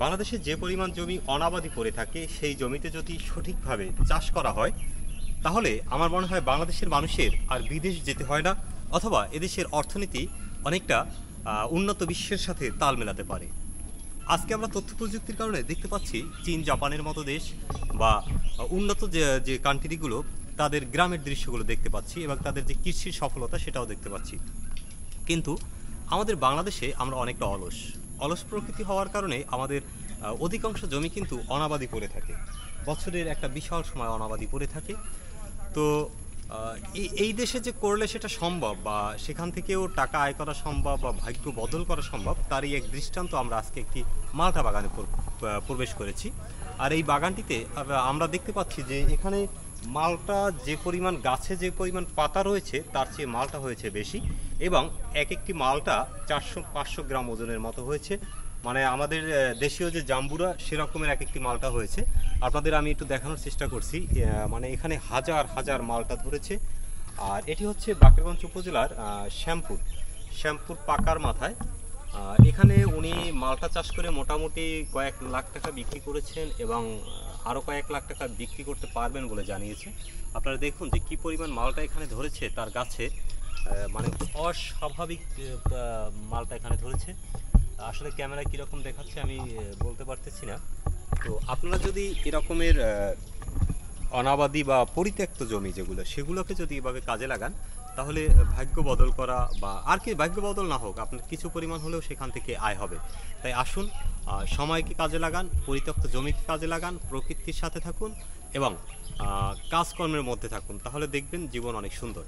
বাংলাদেশে যে পরিমাণ জমি অনাবাদি পড়ে থাকে সেই জমিতে যদি সঠিকভাবে চাষ করা হয় তাহলে আমার মনে হয় বাংলাদেশের মানুষের আর বিদেশ যেতে হয় না, অথবা এদেশের অর্থনীতি অনেকটা উন্নত বিশ্বের সাথে তাল মেলাতে পারে। আজকে আমরা তথ্য প্রযুক্তির কারণে দেখতে পাচ্ছি চীন জাপানের মতো দেশ বা উন্নত যে যে কান্ট্রিগুলো তাদের গ্রামের দৃশ্যগুলো দেখতে পাচ্ছি এবং তাদের যে কৃষির সফলতা সেটাও দেখতে পাচ্ছি। কিন্তু আমাদের বাংলাদেশে আমরা অনেকটা অলস প্রকৃতি হওয়ার কারণে আমাদের অধিকাংশ জমি কিন্তু অনাবাদি পড়ে থাকে, বছরের একটা বিশাল সময় অনাবাদি পড়ে থাকে। তো এই দেশে যে করলে সেটা সম্ভব বা সেখান থেকেও টাকা আয় করা সম্ভব বা ভাগ্য বদল করা সম্ভব, তারই এক দৃষ্টান্ত আমরা আজকে একটি মালটা বাগানে প্রবেশ করেছি। আর এই বাগানটিতে আমরা দেখতে পাচ্ছি যে এখানে মালটা যে পরিমাণ গাছে যে পরিমাণ পাতা রয়েছে তার চেয়ে মালটা হয়েছে বেশি, এবং এক একটি মালটা 400-500 গ্রাম ওজনের মতো হয়েছে। মানে আমাদের দেশীয় যে জাম্বুরা সেরকমের এক একটি মালটা হয়েছে। আপনাদের আমি একটু দেখানোর চেষ্টা করছি, মানে এখানে হাজার হাজার মালটা ধরেছে। আর এটি হচ্ছে বাকেরগঞ্জ উপজেলার শ্যামপুর পাকার মাথায়। এখানে উনি মালটা চাষ করে মোটামুটি কয়েক লাখ টাকা বিক্রি করেছেন এবং আরও কয়েক লাখ টাকা বিক্রি করতে পারবেন বলে জানিয়েছে। আপনারা দেখুন যে কী পরিমাণ মালটা এখানে ধরেছে তার গাছে, মানে অস্বাভাবিক মালটা এখানে ধরেছে। আসলে ক্যামেরা কীরকম দেখাচ্ছে আমি বলতে পারতেছি না। তো আপনারা যদি এরকমের অনাবাদি বা পরিত্যক্ত জমি যেগুলো সেগুলোকে যদি এভাবে কাজে লাগান তাহলে ভাগ্য বদল করা, বা আর কি ভাগ্য বদল না হোক, আপনার কিছু পরিমাণ হলেও সেখান থেকে আয় হবে। তাই আসুন সময়কে কাজে লাগান, পরিত্যক্ত জমিকে কাজে লাগান, প্রকৃতির সাথে থাকুন এবং কাজকর্মের মধ্যে থাকুন, তাহলে দেখবেন জীবন অনেক সুন্দর।